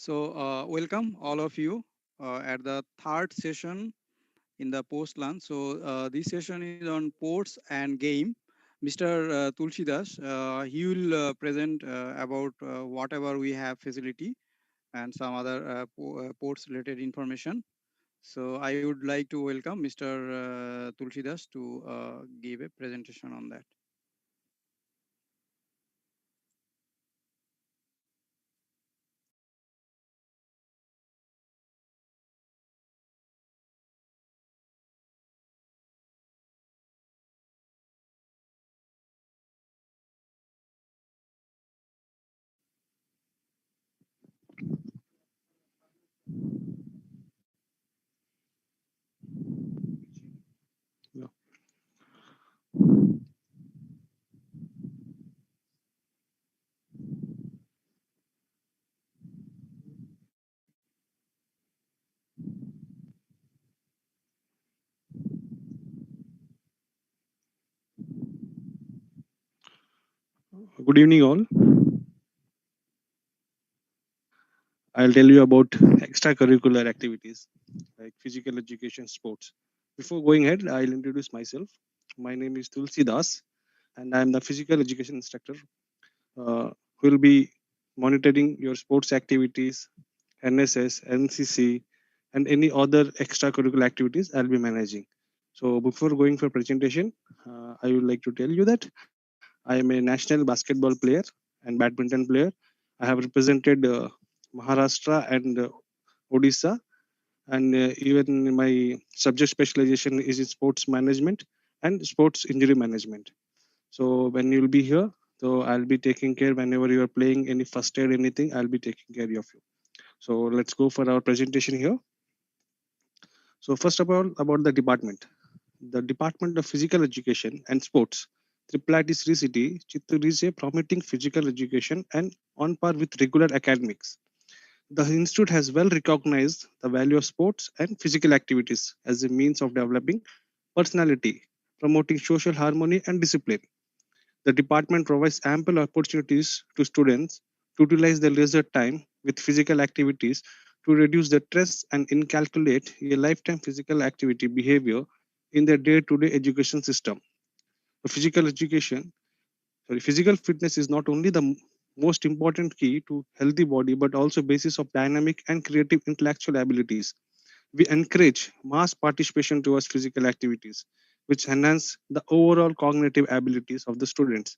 Welcome all of you at the third session in the post lunch. This session is on ports and game. Mr. Tulsi Das, he will present about whatever we have facility and some other ports related information. So I would like to welcome Mr. Tulsi Das to give a presentation on that. Yeah. Good evening, all. I'll tell you about extracurricular activities like physical education, sports. Before going ahead, I'll introduce myself. My name is Tulsi Das, and I'm the physical education instructor who will be monitoring your sports activities, NSS, NCC, and any other extracurricular activities I'll be managing. So before going for presentation, I would like to tell you that I am a national basketball player and badminton player. I have represented Maharashtra and Odisha, and even my subject specialization is in sports management and sports injury management. So when you'll be here, so I'll be taking care whenever you are playing any first aid, anything, I'll be taking care of you. So let's go for our presentation here. So first of all, about the department. The Department of Physical Education and Sports, Triple Sri City, Chittoor is a promoting physical education and on par with regular academics. The institute has well recognized the value of sports and physical activities as a means of developing personality, promoting social harmony and discipline. The department provides ample opportunities to students to utilize their leisure time with physical activities to reduce the stress and inculcate a lifetime physical activity behavior in their day-to-day education system. Physical education, physical fitness is not only the most important key to healthy body but also basis of dynamic and creative intellectual abilities. We encourage mass participation towards physical activities, which enhance the overall cognitive abilities of the students.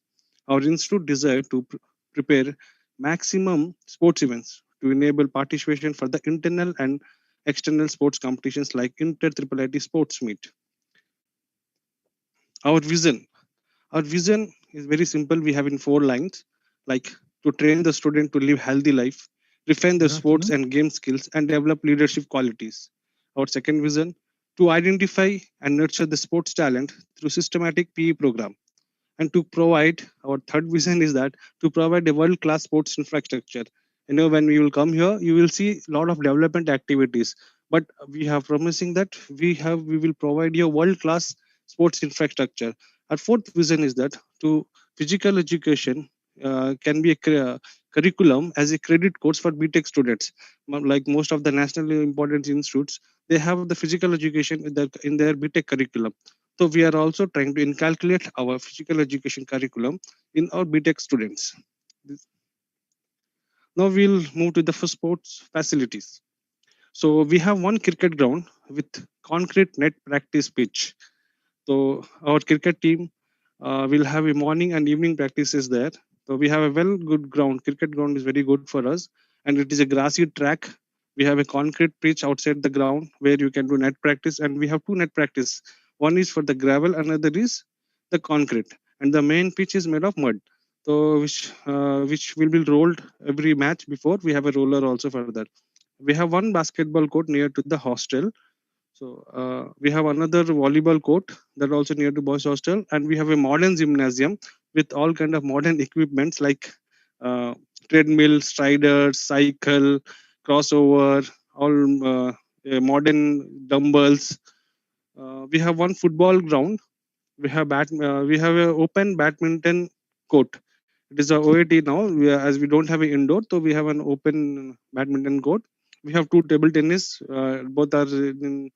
Our institute desires to prepare maximum sports events to enable participation for the internal and external sports competitions like Inter Triple IT Sports Meet. Our vision. Our vision is very simple. We have in 4 lines, like to train the student to live healthy life, refine their Good sports afternoon. and game skills, and develop leadership qualities. Our second vision, to identify and nurture the sports talent through systematic PE program. And to provide, our third vision is that to provide a world-class sports infrastructure. When we will come here, you will see a lot of development activities. But we have promising that we will provide you world-class sports infrastructure. Our fourth vision is that to physical education can be a curriculum as a credit course for BTech students. Like most of the nationally important institutes, they have the physical education in their BTech curriculum. So we are also trying to inculcate our physical education curriculum in our BTech students. Now we'll move to the sports facilities. So we have one cricket ground with concrete net practice pitch. So our cricket team will have a morning and evening practices there. So we have a well good ground. Cricket ground is very good for us, and it is a grassy track. We have a concrete pitch outside the ground where you can do net practice, and we have two net practice. One is for the gravel, another is the concrete, and the main pitch is made of mud. So which will be rolled every match before. We have a roller also for that. We have one basketball court near to the hostel. So we have another volleyball court that also near to boys hostel, and we have a modern gymnasium with all kind of modern equipments like uh, treadmill, striders, cycle, crossover, all modern dumbbells. We have one football ground. We have an open badminton court It is a OAT now. As we don't have an indoor, so we have an open badminton court. We have two table tennis. Both are in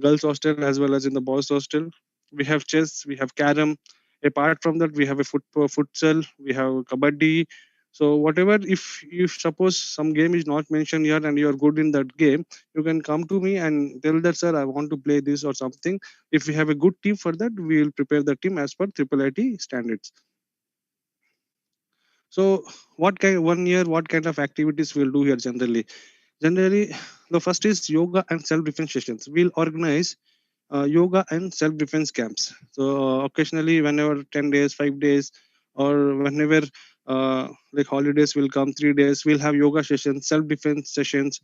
girls' hostel as well as in the boys' hostel. We have chess. We have carom. Apart from that, we have a futsal. We have kabaddi. So whatever, if suppose some game is not mentioned here and you are good in that game, you can come to me and tell that, sir, I want to play this or something. If we have a good team for that, we will prepare the team as per triple IT standards. So what kind of activities we'll do here generally? Generally, the first is yoga and self-defense sessions. We'll organize yoga and self-defense camps. So occasionally, whenever 10 days, 5 days, or whenever like holidays will come, 3 days, we'll have yoga sessions, self-defense sessions.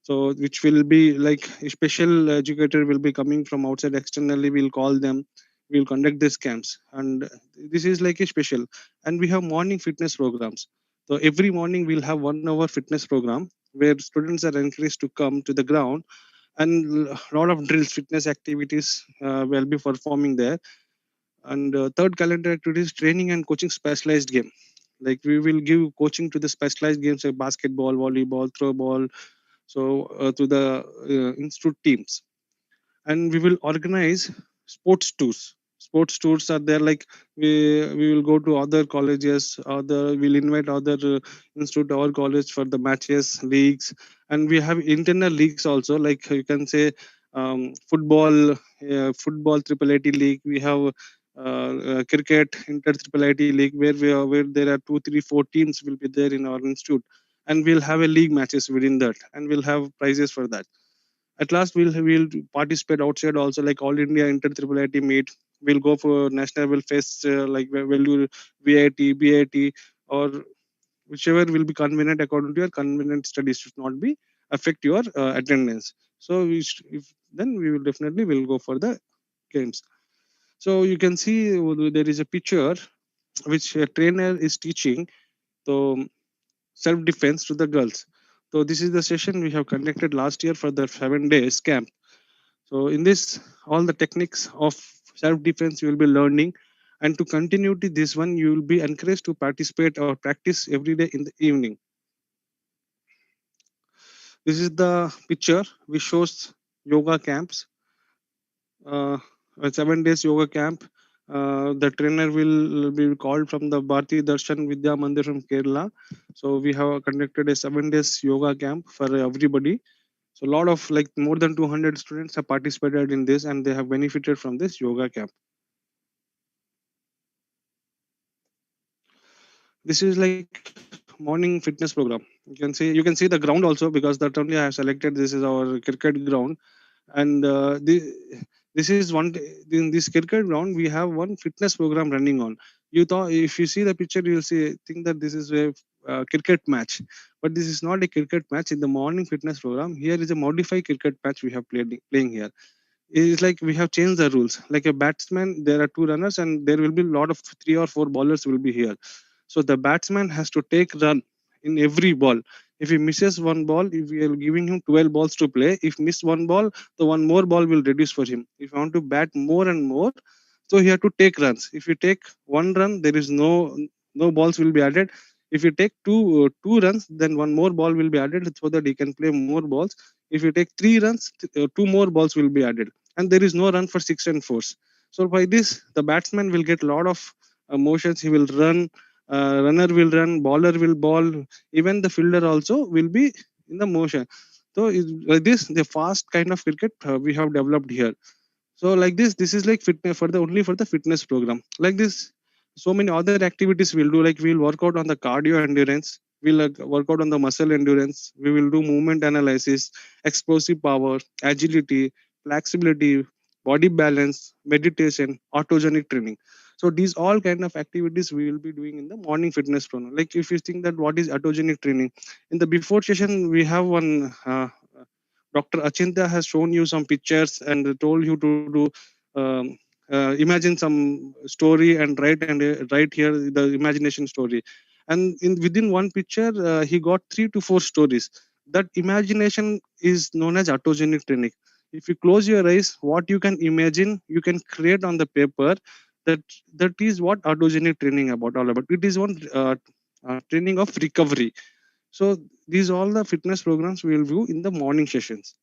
So which will be like a special educator will be coming from outside externally. We'll call them. We'll conduct these camps, and this is like a special. And we have morning fitness programs. So every morning we'll have 1 hour fitness program where students are encouraged to come to the ground, and a lot of drills, fitness activities will be performing there. And third calendar activity is training and coaching specialized game. Like we will give coaching to the specialized games like basketball, volleyball, throw ball, so to the institute teams. And we will organize sports tours. Sports tours are there, like we will go to other colleges, other we'll invite other institute or college for the matches, leagues. And we have internal leagues also, like you can say football triple IT league. We have cricket inter triple IT league, where there are 2 3 4 teams will be there in our institute, and we'll have a league matches within that, and we'll have prizes for that. At last, we'll participate outside also, like all India inter triple IT meet. We'll go for national level fests, like we'll do VIT, BIT, or whichever will be convenient according to your convenient studies, should not be affect your attendance. So if then we will definitely will go for the games. So you can see there is a picture which a trainer is teaching the self defense to the girls. So this is the session we have conducted last year for the 7 days camp. So in this, all the techniques of self-defense you will be learning, and to continue to this one, you will be encouraged to participate or practice every day in the evening. This is the picture which shows yoga camps. A 7 days yoga camp. The trainer will be called from the Bharati Darshan Vidya Mandir from Kerala. So we have conducted a 7 days yoga camp for everybody. So a lot of like more than 200 students have participated in this, and they have benefited from this yoga camp. This is like morning fitness program. You can see the ground also, because that only I have selected. This is our cricket ground, and this is one in this cricket ground we have one fitness program running on. You thought, if you see the picture, you'll see think that this is a cricket match, but this is not a cricket match. In the morning fitness program, here is a modified cricket match we have playing here. It's like we have changed the rules. Like a batsman, there are two runners, and there will be a lot of 3 or 4 bowlers will be here. So the batsman has to take run in every ball. If he misses one ball, if we are giving him 12 balls to play, if miss one ball, the one more ball will reduce for him. If you want to bat more and more, so he have to take runs. If you take one run, there is no balls will be added. If you take two runs, then one more ball will be added so that he can play more balls. If you take 3 runs, two more balls will be added, and there is no run for 6 and 4s. So by this, the batsman will get a lot of motions. He will run, runner will run, bowler will ball, even the fielder also will be in the motion. So like this, the fast kind of cricket we have developed here. So like this is like fitness for the only for the fitness program. Like this, so many other activities we'll do. Like we'll work out on the cardio endurance. We'll work out on the muscle endurance. We will do movement analysis, explosive power, agility, flexibility, body balance, meditation, autogenic training. So these all kind of activities we will be doing in the morning fitness program. Like if you think that what is autogenic training, in the before session we have one. Dr. Achinta has shown you some pictures and told you to do imagine some story and write here the imagination story. And in within one picture, he got 3 to 4 stories. That imagination is known as autogenic training. If you close your eyes, what you can imagine, you can create on the paper. that that is what autogenic training about all about. It is one training of recovery. So these all the fitness programs we will do in the morning sessions.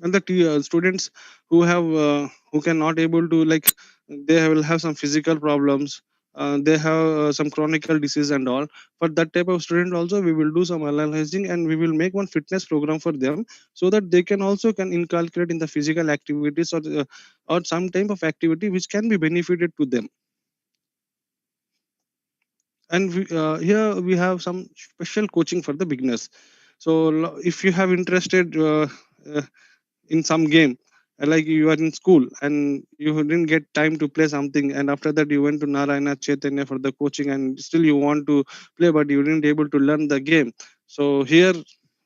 And the students who have who cannot able to, like, they will have some physical problems, they have some chronic disease and all. For that type of student also we will do some analyzing, and we will make one fitness program for them, so that they can also can inculcate in the physical activities, or some type of activity which can be benefited to them. And here we have some special coaching for the beginners. So if you have interested uh, in some game, like you are in school and you didn't get time to play something, and after that you went to Narayana Chaitanya for the coaching, and still you want to play but you didn't able to learn the game. So here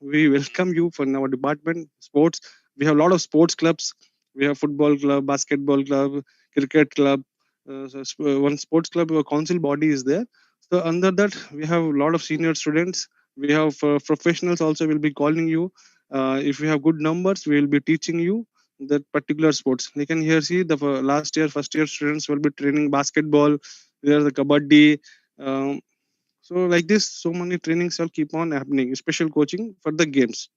we welcome you for our department sports. We have a lot of sports clubs. We have football club, basketball club, cricket club. One sports club council body is there. So under that we have a lot of senior students. We have professionals also will be calling you. If you have good numbers, we will be teaching you that particular sports. You can here see the last year, first year students will be training basketball. There the kabaddi. Um, so like this, so many trainings will keep on happening. Special coaching for the games.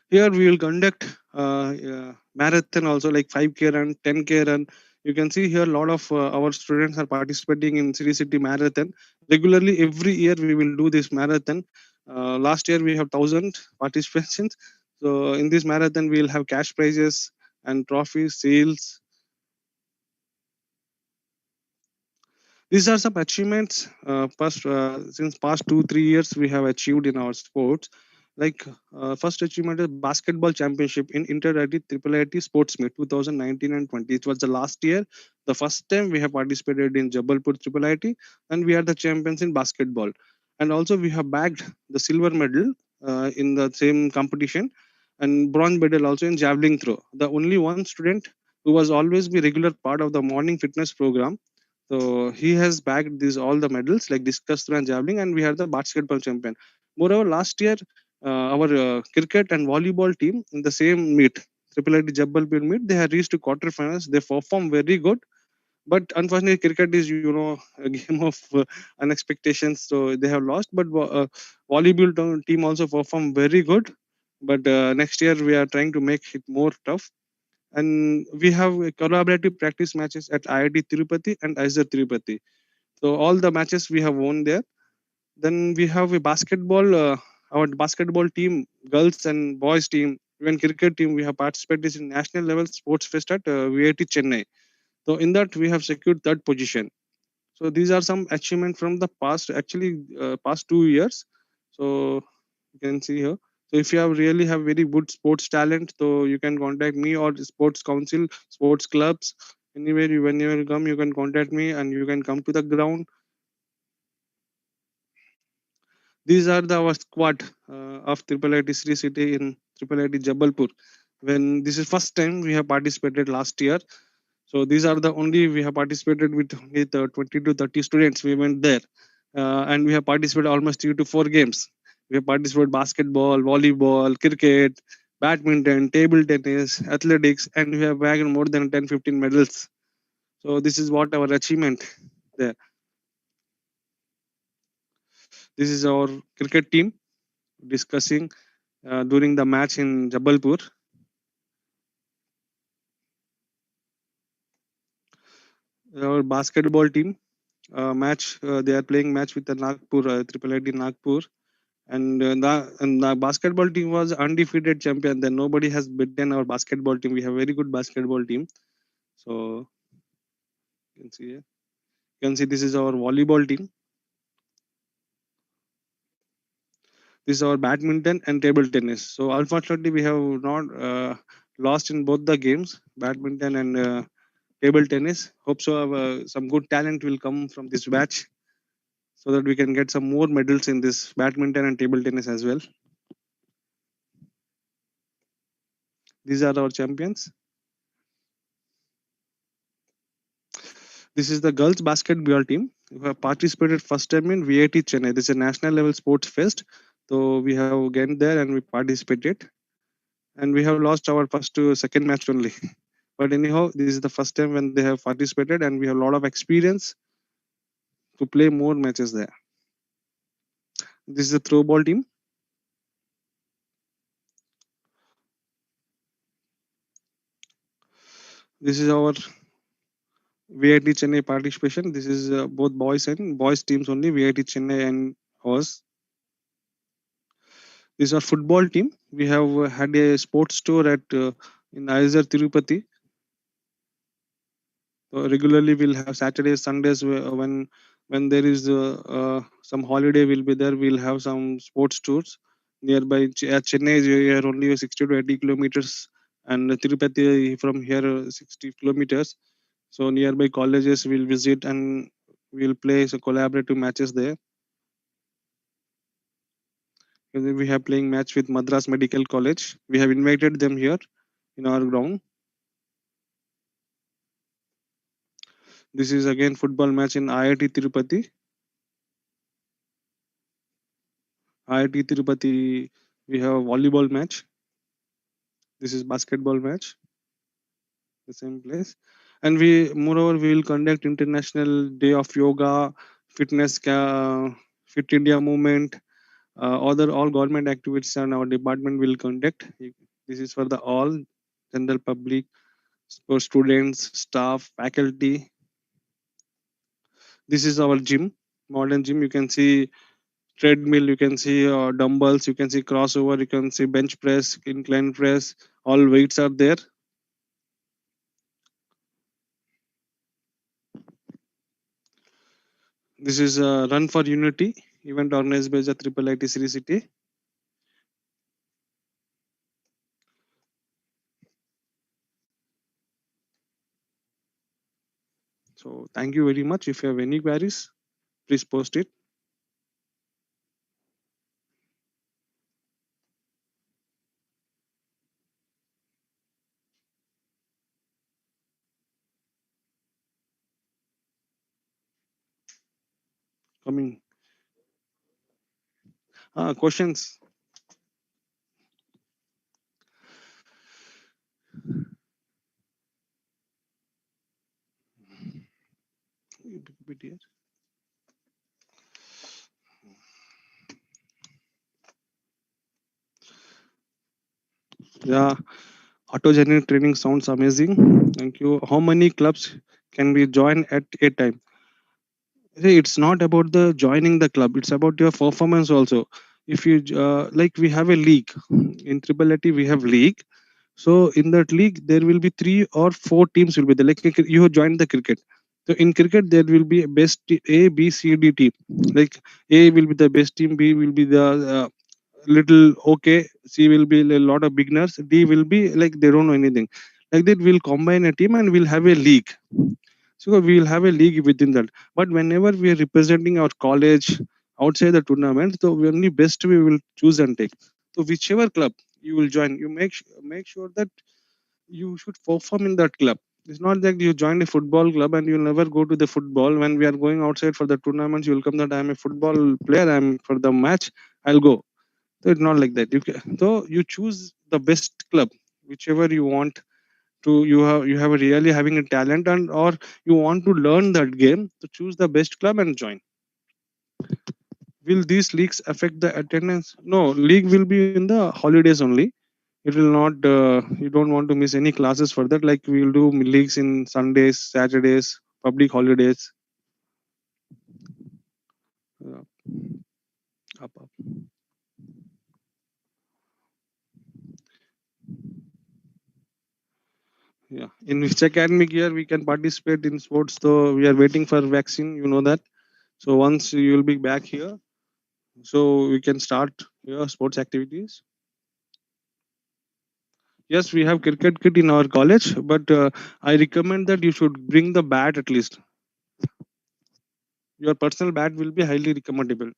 Here we will conduct marathon also, like 5K run, 10K run. You can see here a lot of our students are participating in City City Marathon. Regularly, every year we will do this marathon. Last year we have 1,000 participants. So in this marathon, we will have cash prizes and trophies, sales. These are some achievements since past 2-3 years we have achieved in our sports. Like first achievement is basketball championship in Inter IT Triple IT Sports Meet 2019 and 20. It was the last year, the first time we have participated in Jabalpur Triple IT, and we are the champions in basketball. And also we have bagged the silver medal in the same competition, and bronze medal also in javelin throw. The only one student who was always be regular part of the morning fitness program, so he has bagged these all the medals like discus throw and javelin, and we are the basketball champion. Moreover, last year our cricket and volleyball team in the same meet, Triple IT Jabbalpur meet, they had reached to quarterfinals. They performed very good, but unfortunately, cricket is, a game of unexpectations, so they have lost. But volleyball team also performed very good. But next year we are trying to make it more tough, and we have collaborative practice matches at IIT Tirupati and ISR Tirupati. So all the matches we have won there. Then we have a basketball, our basketball team, girls and boys team, even cricket team. We have participated in national level sports fest at VIT Chennai. So in that we have secured third position. So these are some achievements from the past, actually past 2 years. So you can see here. So if you have really have very good sports talent, so you can contact me or the sports council, sports clubs. Anywhere you whenever you come, you can contact me and you can come to the ground. These are our squad of Triple IT Sri City in Triple IT Jabalpur. When this is first time we have participated last year. So these are the only we have participated with 20 to 30 students. We went there, and we have participated almost 3 to 4 games. We have participated basketball, volleyball, cricket, badminton, table tennis, athletics, and we have bagged more than 10-15 medals. So this is what our achievement there. This is our cricket team discussing during the match in Jabalpur. Our basketball team match, they are playing match with the Nagpur, Triple IT Nagpur. And the basketball team was undefeated champion. Then nobody has beaten our basketball team. We have very good basketball team. So you can see here. You can see this is our volleyball team. This is our badminton and table tennis. So unfortunately, we have not lost in both the games, badminton and table tennis. Hope so. Some good talent will come from this batch, so that we can get some more medals in this badminton and table tennis as well. These are our champions. This is the girls basketball team who have participated first time in VIT Chennai. This is a national level sports fest. So we have gone there and we participated. And we have lost our first to second match only. But anyhow, this is the first time when they have participated, and we have a lot of experience to play more matches there. This is the throw ball team. This is our VIT Chennai participation. This is both boys and boys teams only, VIT Chennai and ours. This is our football team. We have had a sports store at in Aizar Tirupati. So regularly we'll have Saturdays, Sundays when there is some holiday will be there. We'll have some sports tours nearby. At Chennai, we are only 60 to 80 kilometers, and Tirupati from here 60 kilometers. So nearby colleges we'll visit and we'll play some collaborative matches there. And then we have playing match with Madras Medical College. We have invited them here in our ground. This is again football match in IIT Tirupati. IIT Tirupati, we have a volleyball match. This is basketball match, the same place. And we, moreover, we will conduct International Day of Yoga, Fit India movement, other all government activities and our department will conduct. This is for the all general public, for students, staff, faculty. This is our gym, modern gym. You can see treadmill, you can see dumbbells, you can see crossover, you can see bench press, incline press, all weights are there. This is a Run for Unity event organized by the Triple IT Sri City. So thank you very much. If you have any queries, please post it. Coming. Questions? Yeah, autogenic training sounds amazing. Thank you. How many clubs can we join at a time? See, it's not about the joining the club. It's about your performance also. If you like, we have a league in Triple IT. We have league. So in that league, there will be 3 or 4 teams will be there. Like you have joined the cricket. So in cricket, there will be a best A, B, C, D team. Like A will be the best team, B will be the little okay, C will be a lot of beginners, D will be like they don't know anything. Like that, we'll combine a team and we'll have a league. So we will have a league within that. But whenever we are representing our college outside the tournament, so we only best we will choose and take. So whichever club you will join, you make sure that you should perform in that club. It's not that you join a football club and you'll never go to the football. When we are going outside for the tournaments, you'll come that I'm a football player. I'm for the match. I'll go. So it's not like that. So you choose the best club, whichever you want to. You have a really having a talent and or you want to learn that game. So choose the best club and join. Will these leagues affect the attendance? No, league will be in the holidays only. It will not. You don't want to miss any classes for that. Like we will do leagues in Sundays, Saturdays, public holidays. Uh, up. Yeah. In which academic year we can participate in sports? So we are waiting for vaccine. You know that. So once you will be back here, so we can start your sports activities. Yes, we have cricket kit in our college, but I recommend that you should bring the bat at least. Your personal bat will be highly recommendable.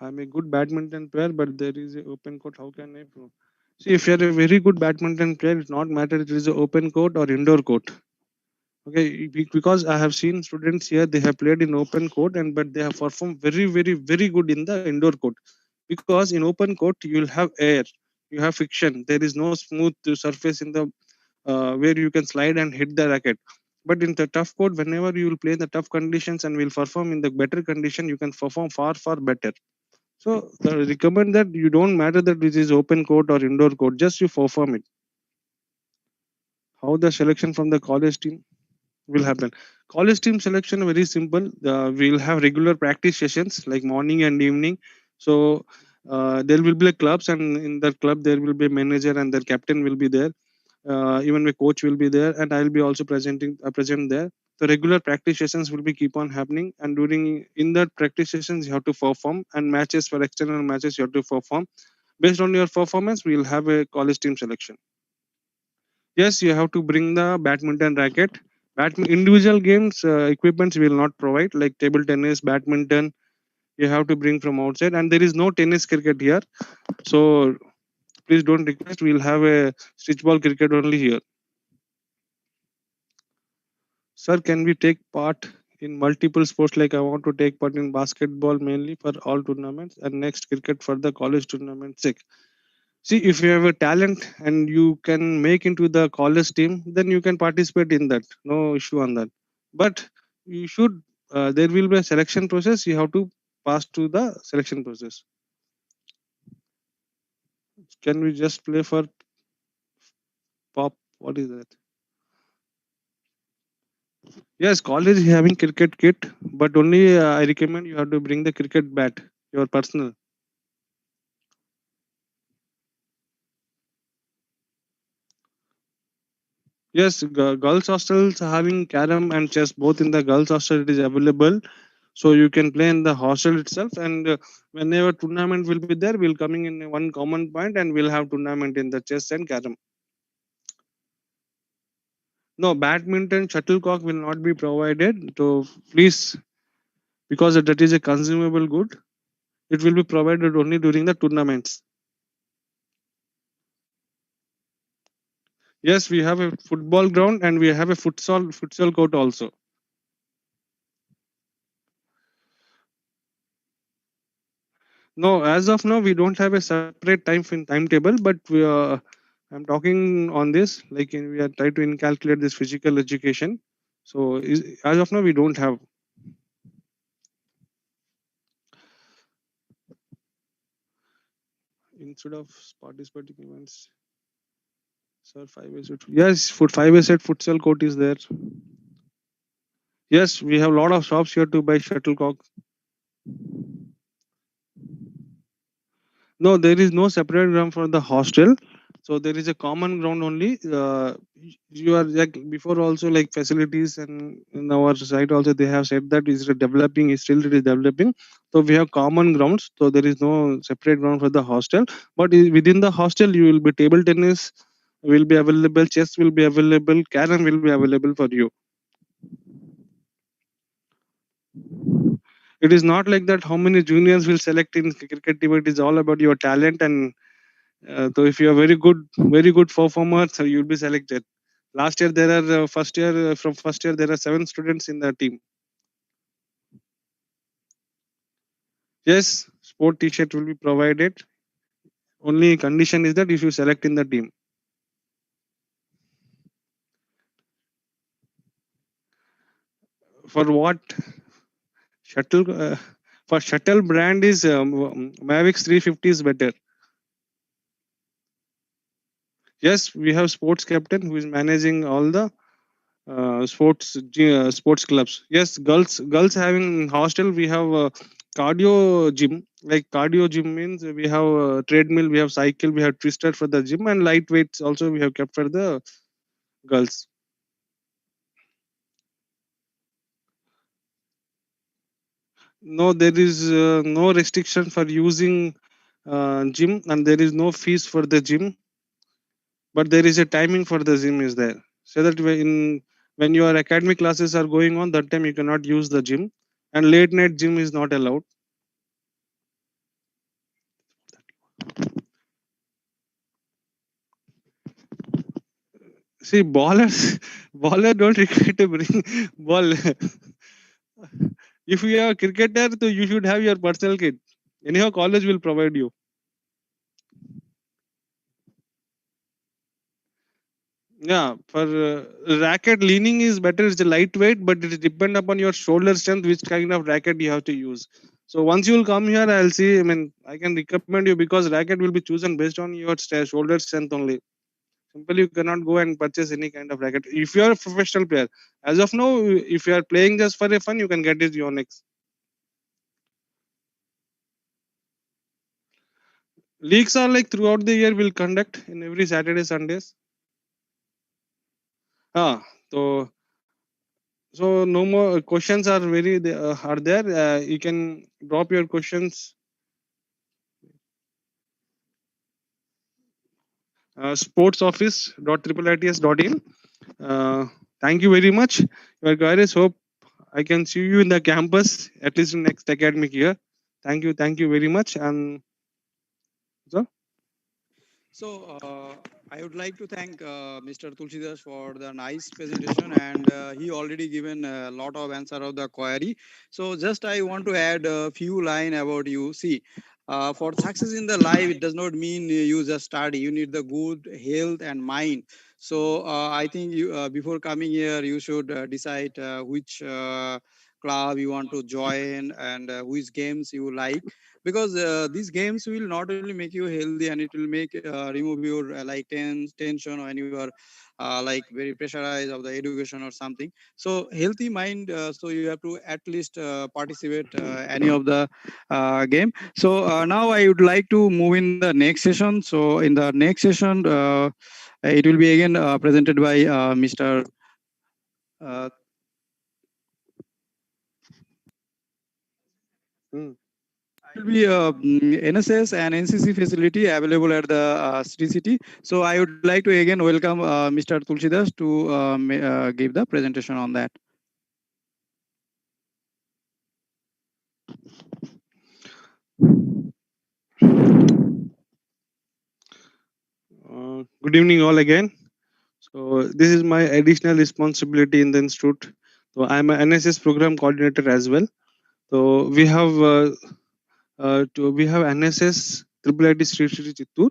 I'm a good badminton player, but there is an open court. How can I prove? See, if you're a very good badminton player, it's not matter it is an open court or indoor court. Okay, because I have seen students here, they have played in open court, and but they have performed very, very, very good in the indoor court. Because in open court, you'll have air. You have friction. There is no smooth surface in the where you can slide and hit the racket. But in the tough court, whenever you will play in the tough conditions and will perform in the better condition, you can perform far better. So I recommend that you don't matter that this is open court or indoor court, just you perform it. How the selection from the college team will happen? College team selection very simple. We'll have regular practice sessions like morning and evening. So there will be clubs, and in that club there will be a manager and their captain will be there. Even my coach will be there, and I'll be also present there. The regular practice sessions will be keep on happening, and during in that practice sessions you have to perform, and matches for external matches you have to perform. Based on your performance, we will have a college team selection. Yes, you have to bring the badminton racket. Individual games equipments we will not provide, like table tennis, badminton. You have to bring from outside, and there is no tennis cricket here. So please don't request. We'll have a stitch ball cricket only here. Sir, can we take part in multiple sports? Like I want to take part in basketball mainly for all tournaments, and next cricket for the college tournament sake. See, if you have a talent and you can make into the college team, then you can participate in that. No issue on that. But you should. There will be a selection process. You have to pass through the selection process. Can we just play for pop? What is that? Yes, college is having cricket kit, but only I recommend you have to bring the cricket bat, your personal. Yes, girls hostels having carom and chess both in the girls hostel it is available. So you can play in the hostel itself, and whenever tournament will be there, we'll coming in one common point and we'll have tournament in the chess and carom. No, badminton shuttlecock will not be provided. So please, because that is a consumable good, it will be provided only during the tournaments. Yes, we have a football ground and we have a futsal court also. No, as of now, we don't have a separate timetable, but I'm talking on this. Like we are trying to incalculate this physical education. So as of now, we don't have. Instead of participating events, sir, 5 years. Yes, for 5 years at futsal court is there. Yes, we have a lot of shops here to buy shuttlecock. No, there is no separate ground for the hostel. So there is a common ground only. You are like before also like facilities, and in our site also they have said that is developing, is still it is developing. So we have common grounds. So there is no separate ground for the hostel. But within the hostel you will be table tennis will be available, chess will be available, carom will be available for you. It is not like that how many juniors will select in cricket team. It is all about your talent, and so if you are very good performer, so you'll be selected. Last year there are from first year there are 7 students in the team. Yes, sport T-shirt will be provided. Only condition is that if you select in the team. For what shuttle? For shuttle brand is Mavic 350 is better. Yes, we have sports captain who is managing all the sports clubs. Yes, girls having hostel. We have cardio gym. Like cardio gym means we have treadmill, we have cycle, we have twister for the gym, and light weights also we have kept for the girls. No, there is no restriction for using gym, and there is no fees for the gym, but there is a timing for the gym is there, so that when your academic classes are going on, that time you cannot use the gym, and late night gym is not allowed. See, ballers, baller don't require to bring ball. If you are a cricketer, so you should have your personal kit. Anyhow, college will provide you. Yeah, for racket leaning is better. It's a lightweight, but it depend upon your shoulder strength, which kind of racket you have to use. So once you will come here, I'll see. I mean, I can recommend you because racket will be chosen based on your shoulder strength only. Simply, you cannot go and purchase any kind of racket. If you are a professional player, as of now, if you are playing just for a fun, you can get this Yonex. Leagues are like throughout the year. We'll conduct in every Saturday, Sundays. Ah, so no more questions are are there. You can drop your questions. Sportsoffice.IITS.in. Thank you very much. Your guys, hope I can see you in the campus at least in next academic year. Thank you very much. And so, So I would like to thank Mr. Tulsidas for the nice presentation, and he already given a lot of answer of the query. So just I want to add a few line about you. See, for success in the life, it does not mean you just study. You need the good health and mind. So I think you before coming here, you should decide which club you want to join and which games you like, because these games will not only make you healthy, and it will make remove your like tension when you are like very pressurized of the education or something. So healthy mind, so you have to at least participate any of the game. So now I would like to move in the next session. So in the next session, it will be again presented by Mr. uh, hmm. will be NSS and NCC facility available at the City City. So I would like to again welcome Mr. Tulsidas to give the presentation on that. Good evening, all again. So this is my additional responsibility in the institute. So I'm an NSS program coordinator as well. So we have NSS Triple IT Sri Sri Chittur.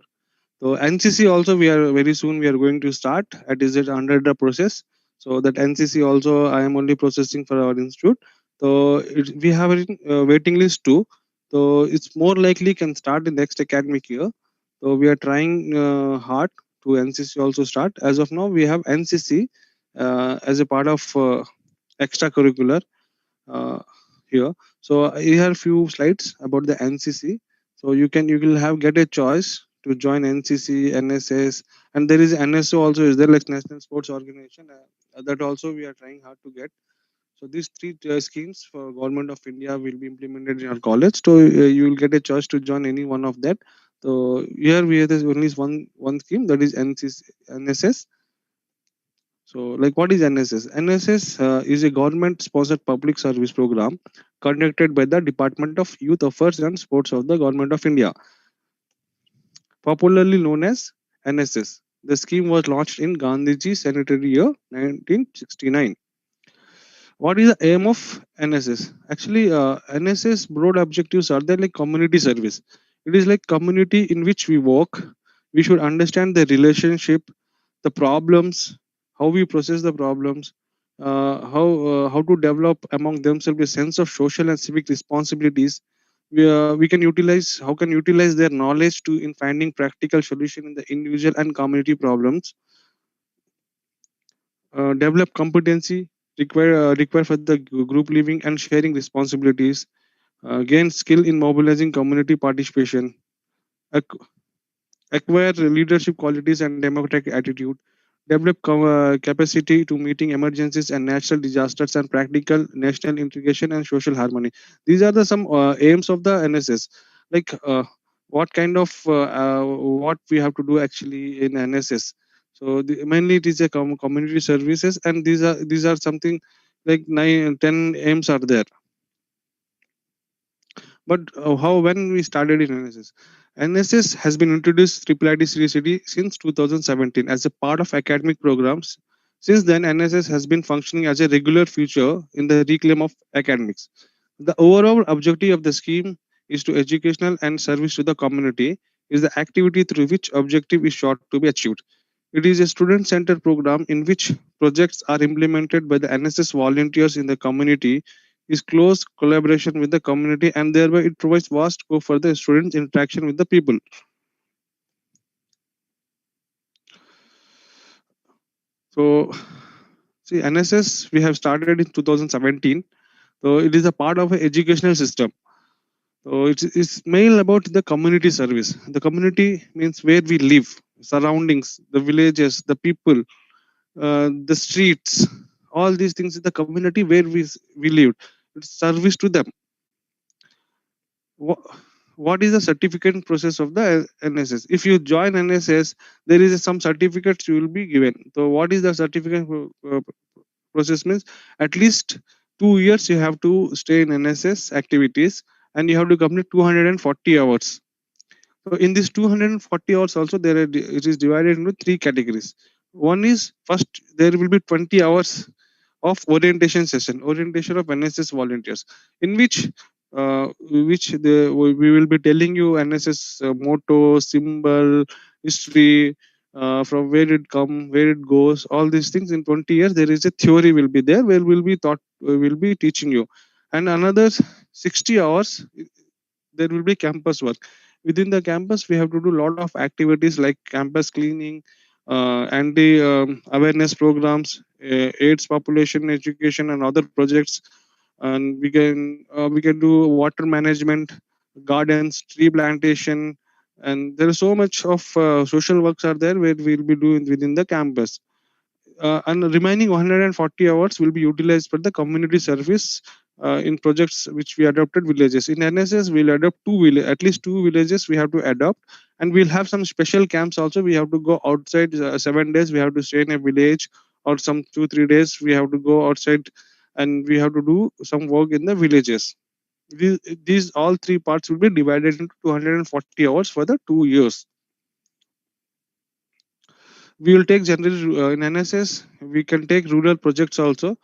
So NCC also we are very soon we are going to start. It is under the process. So that NCC also I am only processing for our institute. So we have a waiting list too. So it's more likely can start in next academic year. So we are trying hard to NCC also start. As of now, we have NCC as a part of extracurricular uh, here. So here are few slides about the NCC. So you will have get a choice to join NCC, NSS, and there is NSO also is there like National Sports Organization. That also we are trying hard to get. So these three schemes for Government of India will be implemented in our college. So you will get a choice to join any one of that. So here we have this only one scheme, that is NCC, NSS. So, like, what is NSS? NSS is a government-sponsored public service program conducted by the Department of Youth Affairs and Sports of the Government of India, popularly known as NSS. The scheme was launched in Gandhiji Centenary year 1969. What is the aim of NSS? Actually, NSS broad objectives are there like community service. It is like community in which we work. We should understand the relationship, the problems, how we process the problems, how to develop among themselves a sense of social and civic responsibilities. We can utilize how can utilize their knowledge to in finding practical solution in the individual and community problems. Develop competency require for the group living and sharing responsibilities. Gain skill in mobilizing community participation. Ac- Acquire leadership qualities and democratic attitude. Develop capacity to meeting emergencies and natural disasters and practical national integration and social harmony. These are the some aims of the NSS. Like what kind of what we have to do actually in NSS. So mainly it is a community services, and these are something like 9 10 aims are there. But how when we started in NSS? NSS has been introduced Triple IT Sri City since 2017 as a part of academic programs. Since then, NSS has been functioning as a regular feature in the reclaim of academics. The overall objective of the scheme is to educational and service to the community is the activity through which objective is sought to be achieved. It is a student-centered program in which projects are implemented by the NSS volunteers in the community. Is close collaboration with the community, and thereby it provides vast scope for the students' interaction with the people. So, see, NSS we have started in 2017. So it is a part of an educational system. So it's mainly about the community service. The community means where we live, surroundings, the villages, the people, the streets, all these things in the community where we live. It's service to them. What is the certificate process of the NSS? If you join NSS, there is some certificates you will be given. So what is the certificate process means? At least 2 years you have to stay in NSS activities, and you have to complete 240 hours. So in this 240 hours also it is divided into three categories. One is, first there will be 20 hours of orientation session, orientation of NSS volunteers, in we will be telling you NSS motto, symbol, history, from where it come, where it goes, all these things. In 20 years there is a theory will be there where will be teaching you, and another 60 hours there will be campus work. Within the campus we have to do a lot of activities like campus cleaning, anti awareness programs, AIDS population education, and other projects. And we can do water management, gardens, tree plantation, and there is so much of social works are there where we'll be doing within the campus. And the remaining 140 hours will be utilized for the community service in projects which we adopted villages. In NSS, we'll adopt at least two villages we have to adopt, and we'll have some special camps also. We have to go outside 7 days. We have to stay in a village, or some 2-3 days we have to go outside, and we have to do some work in the villages. These all three parts will be divided into 240 hours for the 2 years. We will take generally in NSS. We can take rural projects also,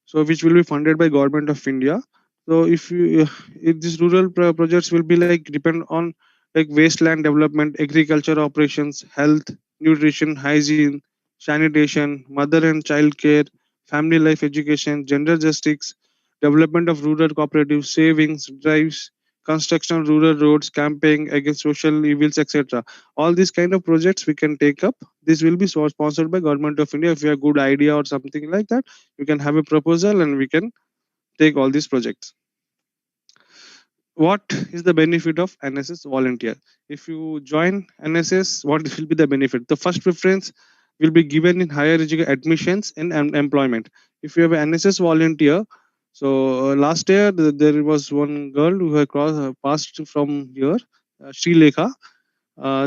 so which will be funded by Government of India. So if these rural projects will be like depend on like wasteland development, agriculture operations, health, nutrition, hygiene, sanitation, mother and child care, family life education, gender justice, development of rural cooperatives, savings drives, construction of rural roads, campaign against social evils, etc. All these kind of projects we can take up. This will be sponsored by Government of India. If you have a good idea or something like that, you can have a proposal and we can take all these projects. What is the benefit of NSS volunteer? If you join NSS, what will be the benefit? The first preference will be given in higher education admissions and employment. If you have an NSS volunteer, so last year there was one girl who had passed from here, Sri Lekha.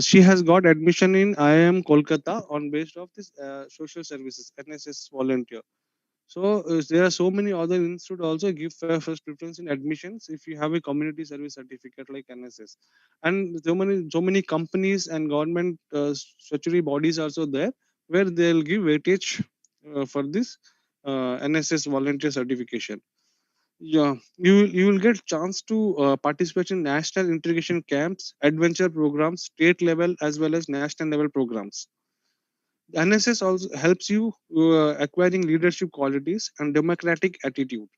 She has got admission in IIM Kolkata on based of this social services NSS volunteer. So there are so many other institutes also give first preference in admissions if you have a community service certificate like NSS, and so many companies and government statutory bodies also there where they'll give weightage for this NSS volunteer certification. Yeah, you will get chance to participate in national integration camps, adventure programs, state level as well as national level programs. NSS also helps you acquiring leadership qualities and democratic attitude.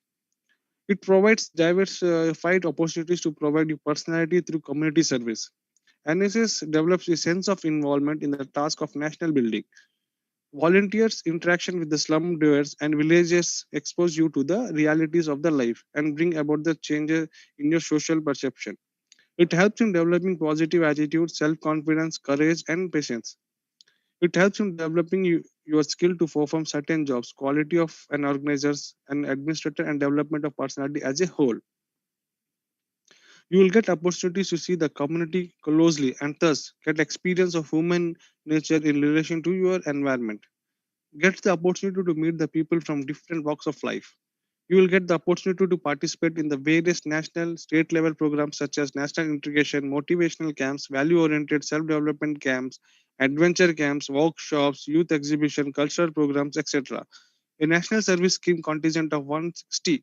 It provides diversified opportunities to provide you personality through community service. NSS develops a sense of involvement in the task of national building. Volunteers' interaction with the slum dwellers and villages expose you to the realities of the life and bring about the change in your social perception. It helps in developing positive attitude, self-confidence, courage, and patience. It helps in developing your skill to perform certain jobs, quality of an organizers and administrator, and development of personality as a whole. You will get opportunities to see the community closely and thus get experience of human nature in relation to your environment. Get the opportunity to meet the people from different walks of life. You will get the opportunity to participate in the various national, state level programs such as national integration, motivational camps, value oriented self development camps, adventure camps, workshops, youth exhibition, cultural programs, etc. A national service scheme contingent of 160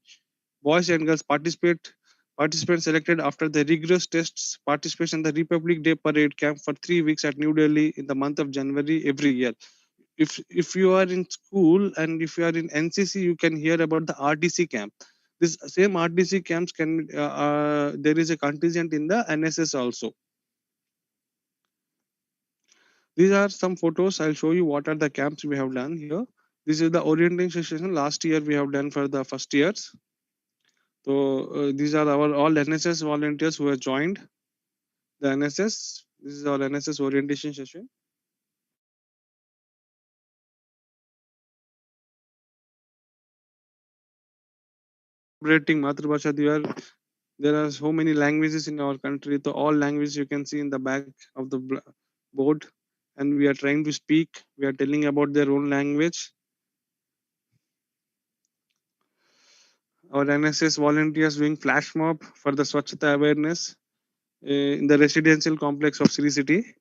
boys and girls participants selected after the rigorous tests participation in the Republic Day parade camp for 3 weeks at New Delhi in the month of January every year. if you are in school and if you are in NCC, you can hear about the RTC camp. This same RTC camps can there is a contingent in the NSS also. These are some photos. I'll show you what are the camps we have done here. This is the orientation session last year we have done for the first years. So these are our all NSS volunteers who have joined the NSS. This is our NSS orientation session. Celebrating Matrubhasha Divar. There are so many languages in our country. So all languages you can see in the back of the board, and we are trying to speak. We are telling about their own language. Our NSS volunteers doing flash mob for the Swachhata awareness in the residential complex of Sri City.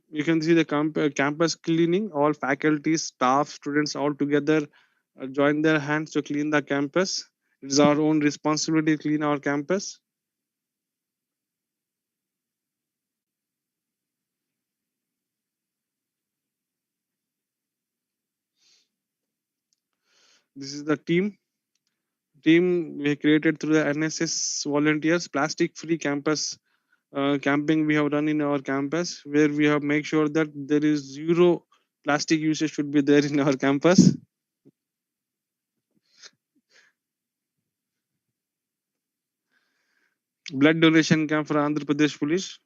You can see the campus cleaning. All faculty, staff, students all together join their hands to clean the campus. It is our own responsibility to clean our campus. This is the team we created through the NSS volunteers. Plastic free campus camping we have done in our campus, where we have make sure that there is zero plastic usage should be there in our campus. Blood donation camp for Andhra Pradesh Police.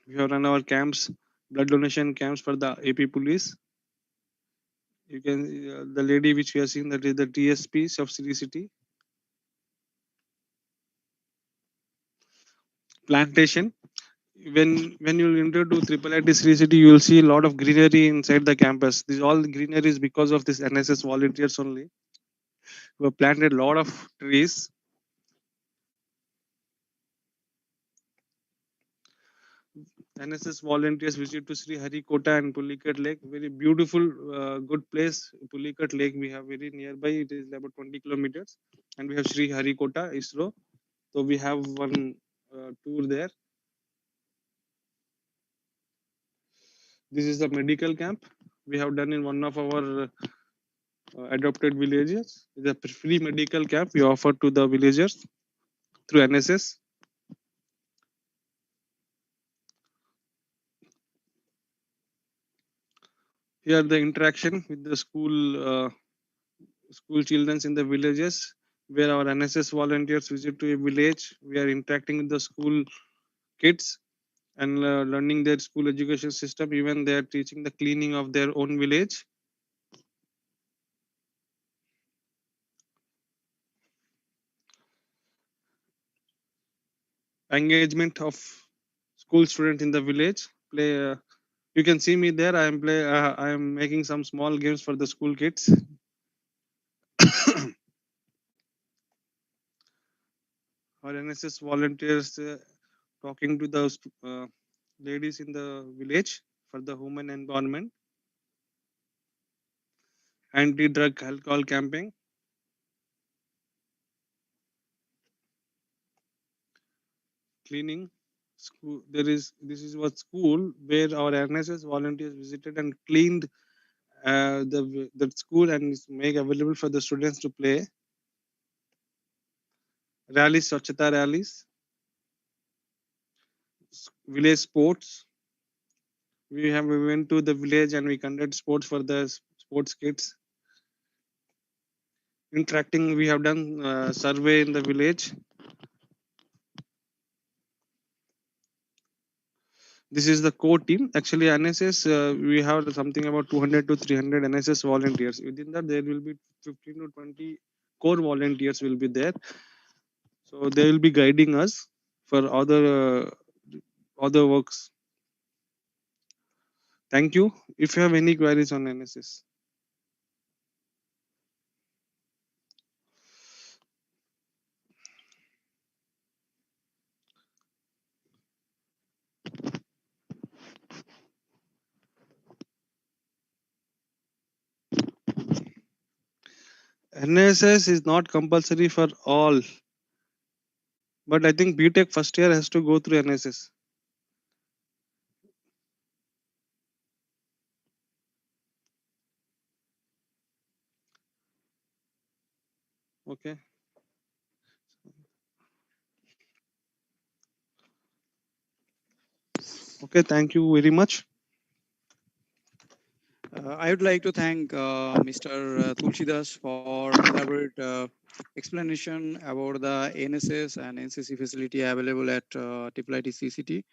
We have run our camps, blood donation camps for the AP Police. You can the lady which we have seen, that is the TSP of Sri City. Plantation. When you enter to Triple IT Sri City, you will see a lot of greenery inside the campus. This all greenery is because of this NSS volunteers only. We have planted a lot of trees. NSS volunteers visit to Sri Harikota and Pulikat Lake. Very beautiful, good place. Pulikat Lake we have very nearby. It is about 20 kilometers, and we have Sri Harikota ISRO. So we have one tour there. This is the medical camp we have done in one of our adopted villages. It's a free medical camp we offer to the villagers through NSS. Here the interaction with the school children in the villages, where our NSS volunteers visit to a village. We are interacting with the school kids and learning their school education system. Even they are teaching the cleaning of their own village. Engagement of school students in the village. Play. You can see me there. I am play. I am making some small games for the school kids. Our NSS volunteers talking to the ladies in the village for the human environment. Anti-drug alcohol camping. Cleaning. School. This is what school where our NSS volunteers visited and cleaned the school and make available for the students to play. Rallies, Swachhata rallies. Village sports. We went to the village and we conducted sports for the sports kids. Interacting, we have done survey in the village. This is the core team. Actually, NSS, we have something about 200 to 300 NSS volunteers. Within that, there will be 15 to 20 core volunteers will be there. So they will be guiding us for other works. Thank you. If you have any queries on NSS. NSS is not compulsory for all. But I think BTech first year has to go through NSS. Okay. Okay, thank you very much. I would like to thank Mr. Tulsidas for elaborate explanation about the NSS and NCC facility available at Triple IT CCT.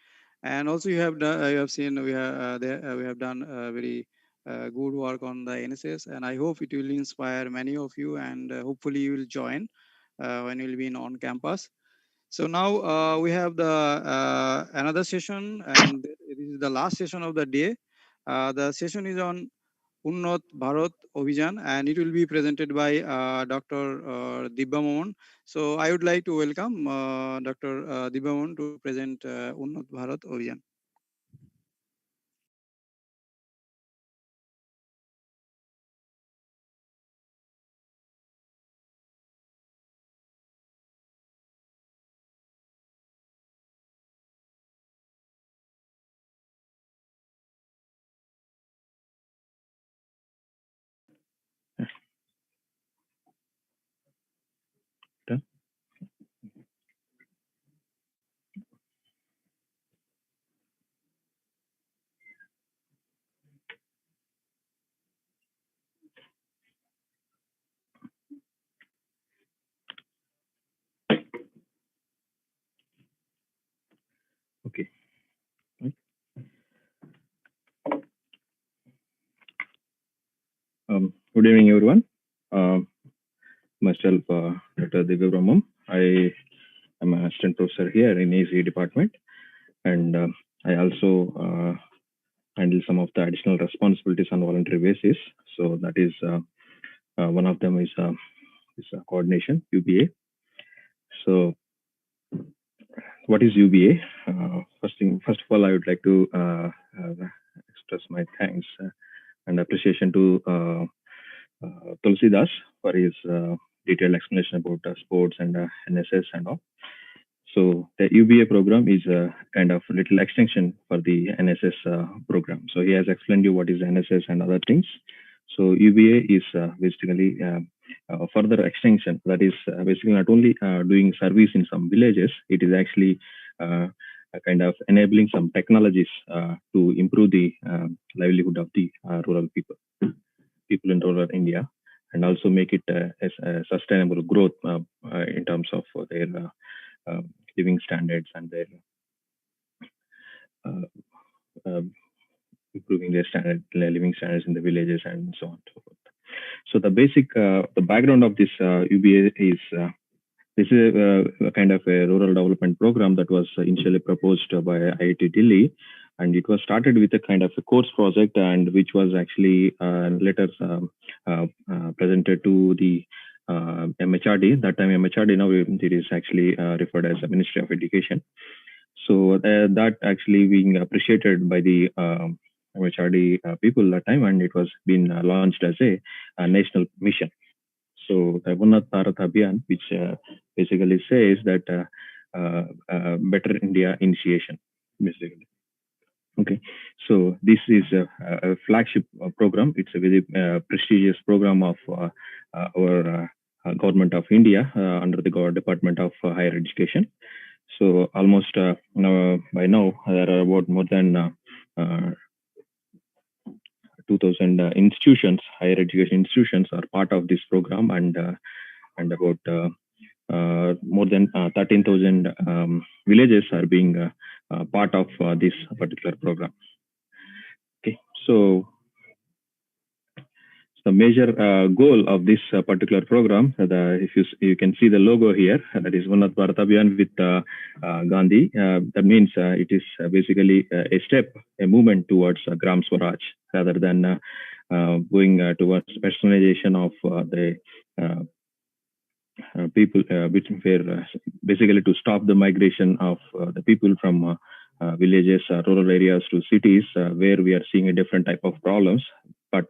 And also you have seen we have done very good work on the NSS, and I hope it will inspire many of you, and hopefully you will join when you will be on campus. So now we have the another session, and this is the last session of the day. The session is on Unnat Bharat Abhijan, and it will be presented by Dr. Dibya Mohan. So I would like to welcome Dr. Dibya Mohan to present Unnat Bharat Abhijan. Done? Okay. Right. Good evening, everyone. Myself, Dr. Divya Brahmam. I am an assistant professor here in AZ department, and I also handle some of the additional responsibilities on voluntary basis. So that is one of them is coordination, UBA. So what is UBA? First of all, I would like to express my thanks and appreciation to Tulsidas for his detailed explanation about sports and NSS and all. So the UBA program is a kind of little extension for the NSS program. So he has explained you what is NSS and other things. So UBA is basically further extension. That is basically not only doing service in some villages, it is actually kind of enabling some technologies to improve the livelihood of the rural people in rural India, and also make it a sustainable growth in terms of their living standards and their improving their living standards in the villages and so on and so forth. So the basic, the background of this UBA is this is a kind of a rural development program that was initially proposed by IIT Delhi, and it was started with a kind of a course project, and which was actually later presented to the MHRD. That time MHRD, now it is actually referred as the Ministry of Education. So that actually being appreciated by the MHRD people that time, and it was been launched as a national mission. So the Unnat Bharat Abhiyan, which basically says that Better India Initiation, basically. Okay, so this is a flagship program. It's a very prestigious program of our government of India under the Department of Higher Education. So almost by now there are about more than 2,000 institutions, higher education institutions, are part of this program, and about more than 13,000 villages are being part of this particular program. Okay, so the major goal of this particular program, if you can see the logo here, that is Unnat Bharat Abhiyan with Gandhi. That means it is basically a step, a movement towards Gram Swaraj, rather than going towards personalization of the people, which were basically to stop the migration of the people from villages, rural areas to cities, where we are seeing a different type of problems. But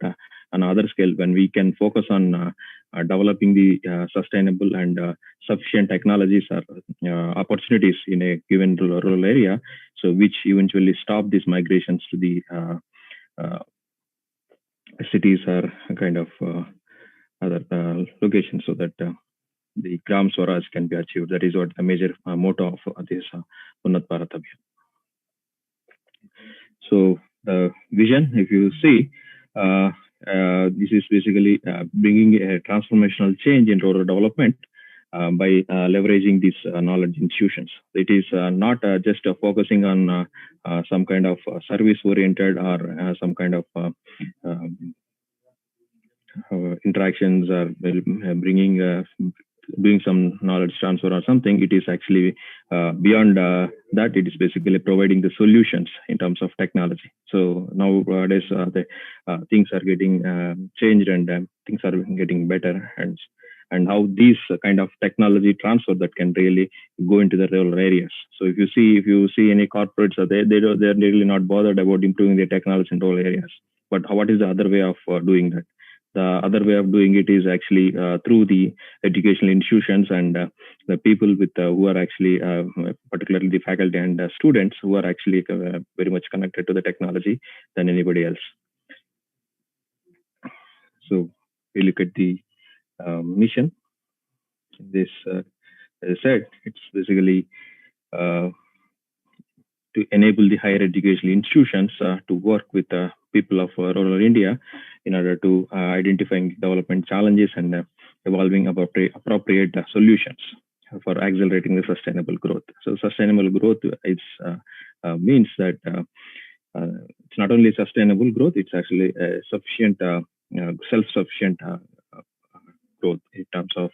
on another scale, when we can focus on developing the sustainable and sufficient technologies or opportunities in a given rural area, so which eventually stop these migrations to the cities or kind of other locations, so that the Gram Swaraj can be achieved. That is what the major motto of this Unnat Bharat Abhiyan. So the vision, if you see, this is basically bringing a transformational change in rural development by leveraging these knowledge institutions. It is not just focusing on some kind of service-oriented or some kind of interactions or bringing doing some knowledge transfer or something. It is actually beyond that. It is basically providing the solutions in terms of technology. So nowadays the things are getting changed and things are getting better, and how these kind of technology transfer that can really go into the rural areas. So if you see any corporates, they're really not bothered about improving their technology in rural areas. But what is the other way of doing that? The other way of doing it is actually through the educational institutions and the people with who are actually, particularly the faculty and students who are actually very much connected to the technology than anybody else. So we look at the mission. This, as I said, it's basically to enable the higher educational institutions to work with people of rural India in order to identifying development challenges and evolving appropriate solutions for accelerating the sustainable growth. So sustainable growth is means that it's not only sustainable growth, it's actually a sufficient, self-sufficient growth in terms of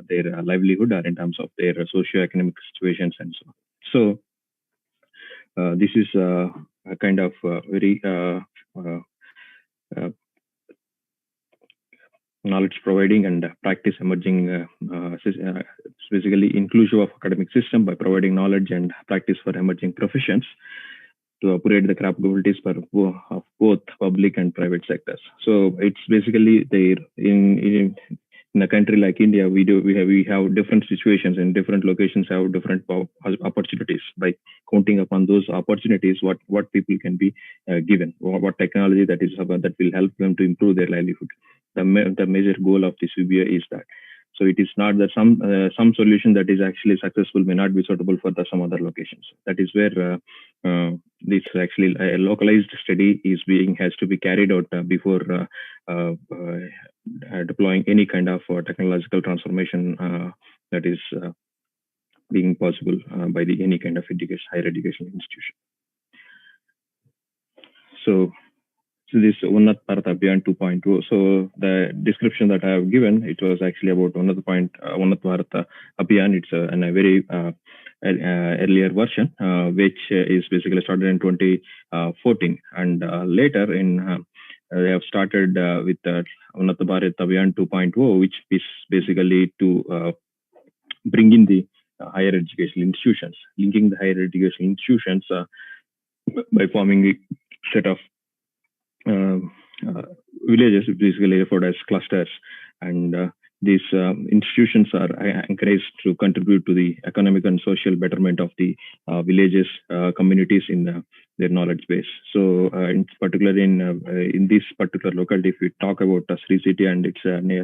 their livelihood or in terms of their socio-economic situations and so on. So this is a kind of very knowledge providing and practice emerging, basically inclusive of academic system by providing knowledge and practice for emerging professions to upgrade the capabilities of both public and private sectors. So it's basically there in a country like India, we have different situations and different locations have different opportunities. By counting upon those opportunities, what people can be given, what technology that will help them to improve their livelihood. The major goal of this UBA is that. So it is not that some solution that is actually successful may not be suitable for some other locations. That is where this actually a localized study has to be carried out before deploying any kind of technological transformation that is being possible by any kind of higher education institution. So this Unnat Bharat Abhiyan 2.0. So the description that I have given, it was actually about Unnat Bharat Abhiyan. It's a very earlier version, which is basically started in 2014, and later they have started with Unnat Bharat Abhiyan 2.0, which is basically to bring in the higher educational institutions, linking the higher educational institutions by forming a set of villages, basically referred as clusters, and these institutions are encouraged to contribute to the economic and social betterment of the villages, communities in their knowledge base. So, in particular, in this particular locality, if we talk about Sri City and its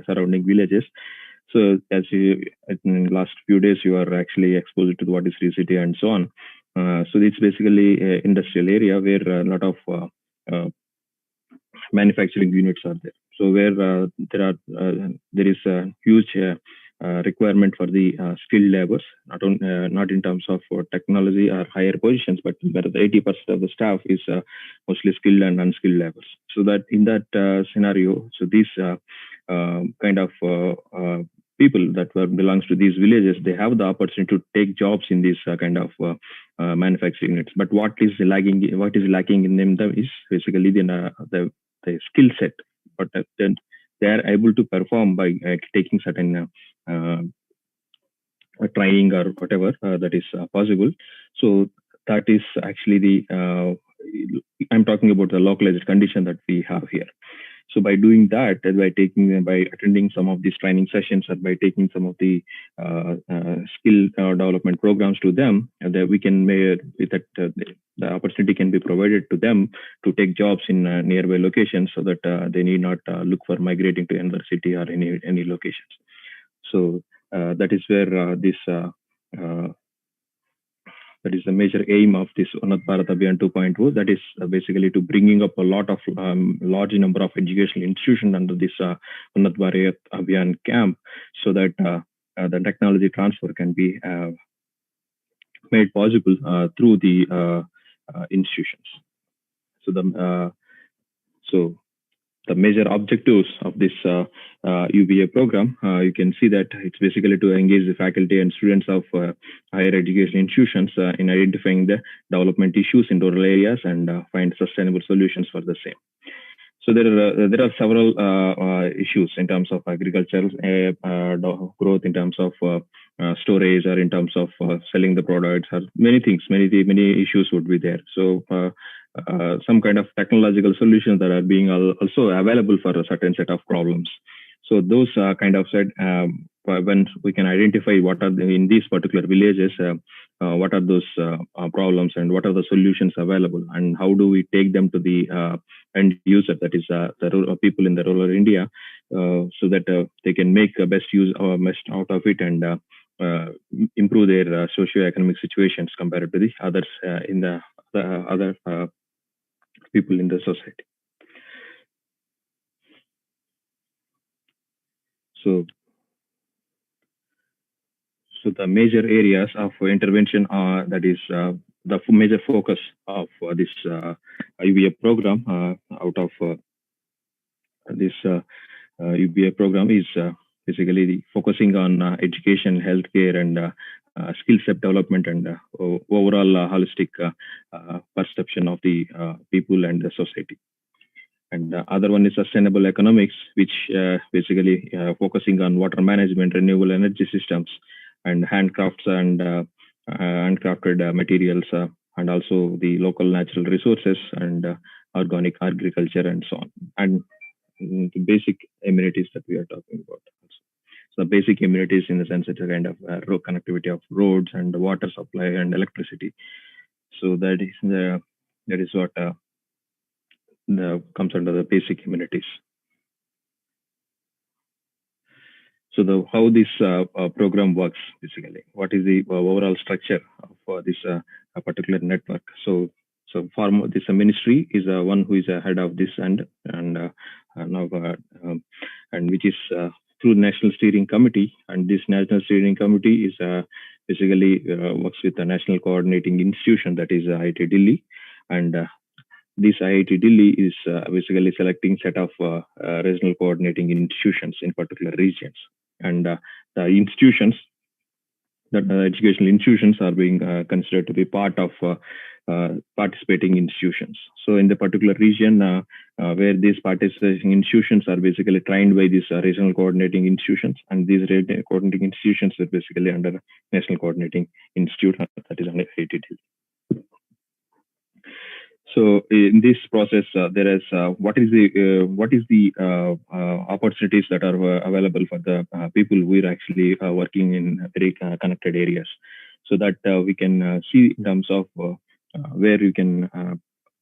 surrounding villages, so as in the last few days, you are actually exposed to what is Sri City and so on. So it's basically an industrial area where a lot of manufacturing units are there. So where there is a huge requirement for the skilled labors, not in terms of technology or higher positions, but where the 80% of the staff is mostly skilled and unskilled labors. So that in that scenario, so these kind of people that belongs to these villages, they have the opportunity to take jobs in these kind of manufacturing units. But what is lacking in them is basically the skill set, but then they are able to perform by taking certain training or whatever that is possible. So that is actually I'm talking about the localized condition that we have here. So by doing that, by attending some of these training sessions, or by taking some of the skill development programs to them, that we can make with that the opportunity can be provided to them to take jobs in nearby locations, so that they need not look for migrating to another city or any locations. So that is where that is the major aim of this Unnat Bharat Abhiyan 2.0. That is basically to bringing up a lot of large number of educational institutions under this Unnat Bharat Abhiyan camp, so that the technology transfer can be made possible through the institutions. So the major objectives of this UBA program, you can see that it's basically to engage the faculty and students of higher education institutions in identifying the development issues in rural areas and find sustainable solutions for the same. So there are several issues in terms of agricultural growth, in terms of storage, or in terms of selling the products, or many things, many issues would be there. So some kind of technological solutions that are being also available for a certain set of problems. So those kind of said, when we can identify what are in these particular villages, what are those problems and what are the solutions available, and how do we take them to the end user, that is the people in the rural India, so that they can make the best use or best out of it, and improve their socio-economic situations compared to the others in the other people in the society. So the major areas of intervention are, that is the major focus of this UBA program out of this UBA program is basically focusing on education, healthcare, and skill set development, and overall holistic perception of the people and the society. And the other one is sustainable economics, which basically focusing on water management, renewable energy systems, and handcrafts and handcrafted materials, and also the local natural resources and organic agriculture and so on. And the basic amenities that we are talking about. So basic amenities in the sense it's a kind of road connectivity of roads and water supply and electricity. So that is what comes under the basic amenities. So how this program works, basically, what is the overall structure of this particular network? So this ministry is one who is head of this, and which is through National Steering Committee, and this National Steering Committee is basically works with the National Coordinating Institution, that is IIT Delhi, and this IIT Delhi is basically selecting set of regional coordinating institutions in particular regions, and the institutions, that educational institutions, are being considered to be part of participating institutions. So in the particular region where these participating institutions are basically trained by these regional coordinating institutions, and these regional coordinating institutions are basically under National Coordinating Institute, that is under IIT Delhi. So in this process, there is what is the opportunities that are available for the people who are actually working in very connected areas, so that we can see in terms of where you can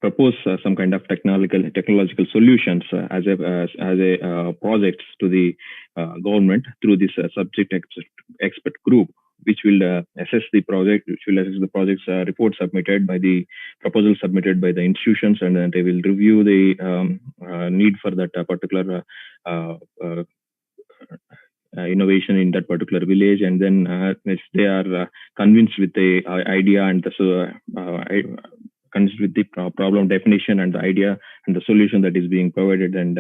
propose some kind of technological solutions as a project to the government through this subject expert group, which will assess the project, project's report submitted by the proposal submitted by the institutions, and then they will review the need for that particular innovation in that particular village, and then if they are convinced with the idea and convinced with the problem definition and the idea and the solution that is being provided, and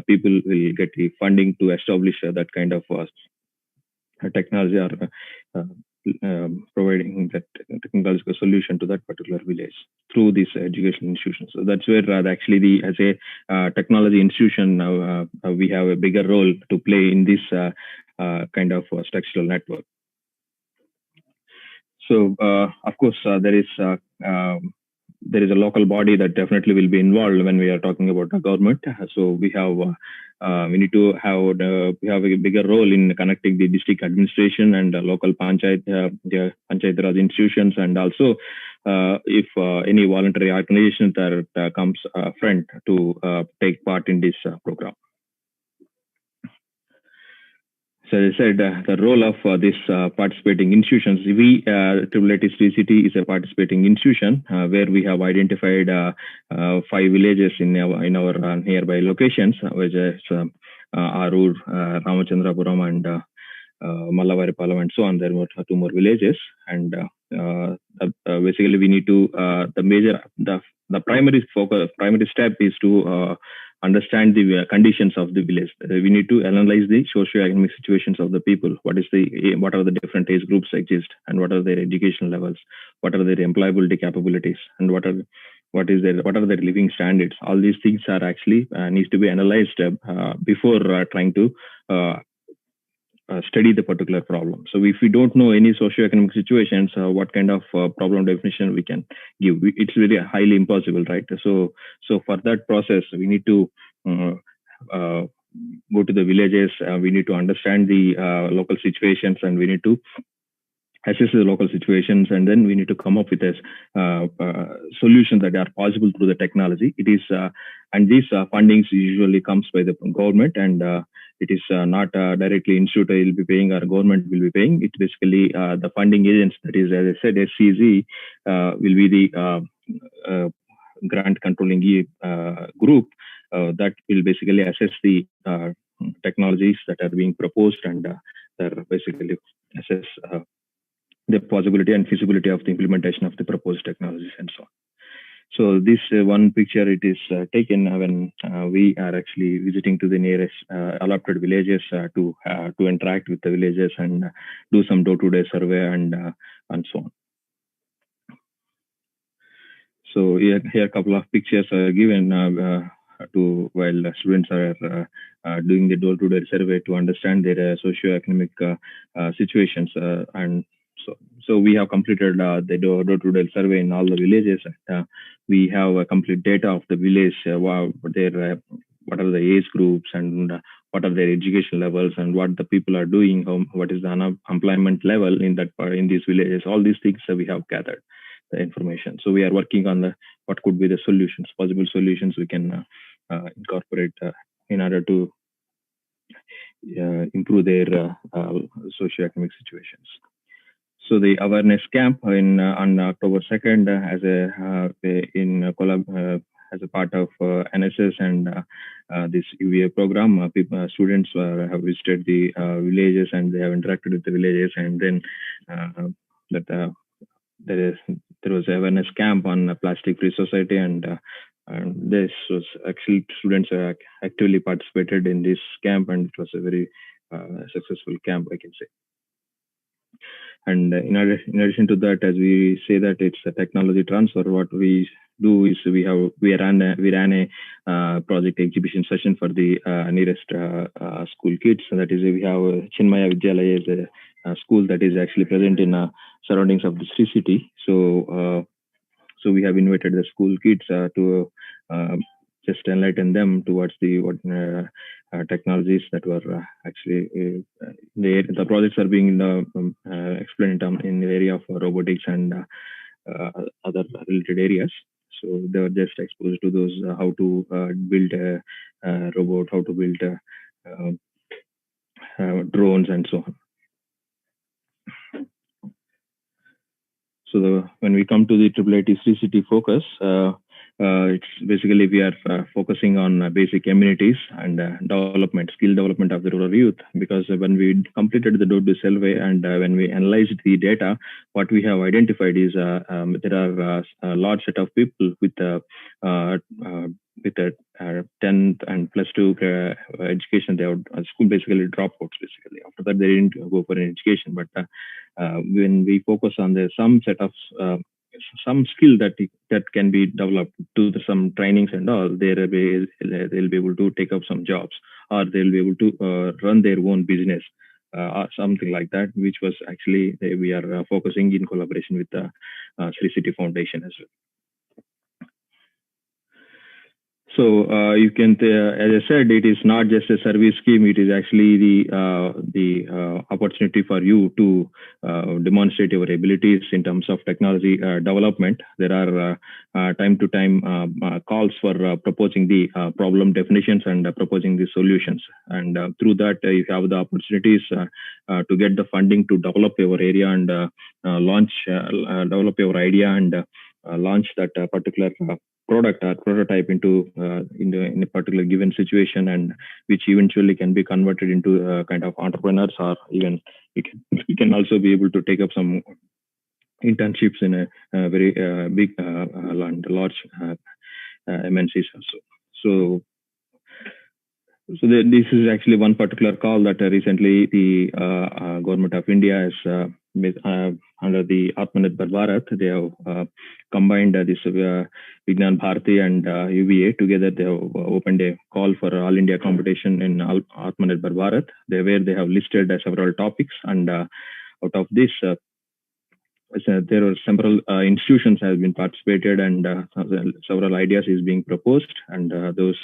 people will get the funding to establish that kind of technology, or providing that technological solution to that particular village through these educational institutions. So that's where actually as a technology institution, we have a bigger role to play in this kind of structural network. So of course there is there is a local body that definitely will be involved when we are talking about the government. So we have we need to have we have a bigger role in connecting the district administration and local panchayat Raj institutions, and also if any voluntary organization that comes front to take part in this program. So as I said, the role of this participating institutions, we, IIIT Sri City is a participating institution where we have identified 5 villages in our nearby locations, which is Arur, Ramachandrapuram, and Mallavaripalam, and so on. There were 2 more villages, and basically we need to the primary step is to understand the conditions of the village. We need to analyze the socio-economic situations of the people. What are the different age groups exist, and what are their education levels, what are their employability capabilities, and what are their living standards. All these things are actually needs to be analyzed before trying to study the particular problem. So if we don't know any socio-economic situations, what kind of problem definition we can give? It's very highly impossible, right? So for that process, we need to go to the villages. We need to understand the local situations, and we need to assess the local situations, and then we need to come up with a solutions that are possible through the technology. It is and these fundings usually comes by the government, and it is not directly institute will be paying or government will be paying. It basically the funding agents, that is, as I said, SCZ will be the grant controlling group that will basically assess the technologies that are being proposed, and basically assess the possibility and feasibility of the implementation of the proposed technologies and so on. So this one picture, it is taken when we are actually visiting to the nearest allotted villages to interact with the villages and do some door-to-door survey and so on. So here a couple of pictures are given to while students are doing the door-to-door survey to understand their socio-economic situations, and so we have completed the door-to-door survey in all the villages. We have a complete data of the village, what are the age groups, and what are their education levels, and what the people are doing, what is the unemployment level in these villages. All these things we have gathered the information. So we are working on what could be the solutions, possible solutions we can incorporate in order to improve their socio-economic situations. So the awareness camp on October 2nd as a part of NSS and this UVA program, students have visited the villages, and they have interacted with the villages, and then there was awareness camp on plastic-free society, and this was actually students actively participated in this camp, and it was a very successful camp, I can say. And in addition to that, as we say that it's a technology transfer, what we do is we ran a project exhibition session for the nearest school kids. So that is, we have Chinmaya Vidyalaya is a school that is actually present in surroundings of the Sri City. So we have invited the school kids to just enlighten them towards the technologies that were actually the projects are being explained in the area of robotics and other related areas. So they were just exposed to those how to build a robot, how to build drones, and so on. So when we come to the IIIT Sri City focus, it's basically we are focusing on basic amenities and skill development of the rural youth, because when we completed the door-to-door survey and when we analyzed the data, what we have identified is there are a large set of people with a 10th and +2 education. They have school basically dropouts. Basically, after that they didn't go for an education. But when we focus on some set of some skill that can be developed to some trainings and all, they'll be able to take up some jobs, or they'll be able to run their own business, or something like that, which was actually we are focusing in collaboration with the Sri City Foundation as well. So you can, as I said, it is not just a service scheme. It is actually the opportunity for you to demonstrate your abilities in terms of technology development. There are time to time calls for proposing the problem definitions and proposing the solutions. And through that, you have the opportunities to get the funding to develop your area and launch, develop your idea and launch that particular product or prototype into in a particular given situation, and which eventually can be converted into kind of entrepreneurs, or even we can also be able to take up some internships in a very big large MNCs also. So this is actually one particular call that recently the government of India has made, under the Atmanirbhar Bharat. They have combined this Vigyan Bharati and UVA together. They have opened a call for all India competition in Atmanirbhar Bharat, where they have listed several topics, and out of this, there are several institutions have been participated, and several ideas is being proposed, and those.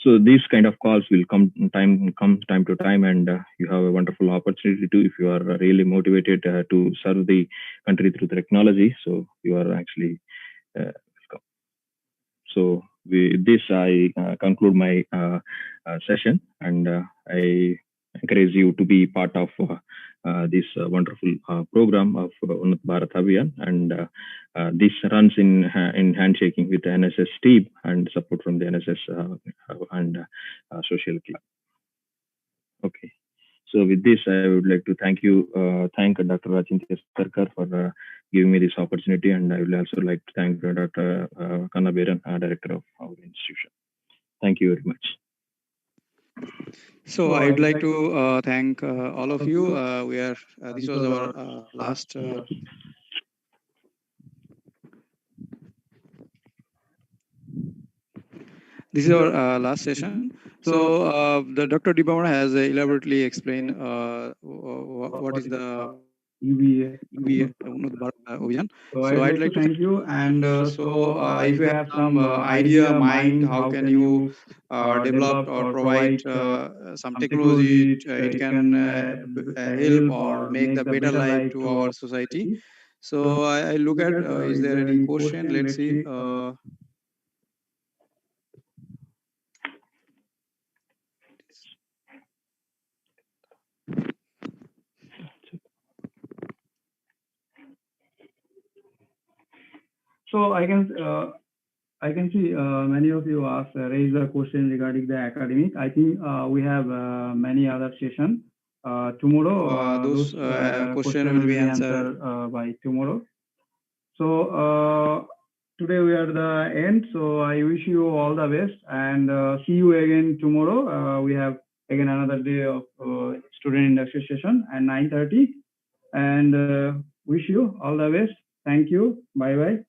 So these kind of calls will come time to time, and you have a wonderful opportunity to, if you are really motivated to serve the country through the technology. So you are actually welcome. So with this, I conclude my session, and I encourage you to be part of this wonderful program of Unnat Bharat Abhiyan, and this runs in handshaking with the NSS team and support from the NSS and social club. Okay. So with this, I would like to thank Dr. Achintya Sarkar for giving me this opportunity, and I would also like to thank Dr. Kanna Beran, Director of our institution. Thank you very much. So I would like to thank all of you. This was our last. This is our last session. So the Dr. Dibamara has elaborately explained what is the UVA Unnat Bharat Abhiyan. So I'd like to thank you. And so if you have some idea, mind, how can you develop or provide some technology, it can help or make the better life to our society. So I look at, is there any question? Let's see. So I can see many of you raise a question regarding the academic. I think we have many other sessions. Tomorrow, those questions will be answered by tomorrow. So today we are at the end. So I wish you all the best, and see you again tomorrow. We have again another day of student induction session at 9:30, and wish you all the best. Thank you. Bye bye.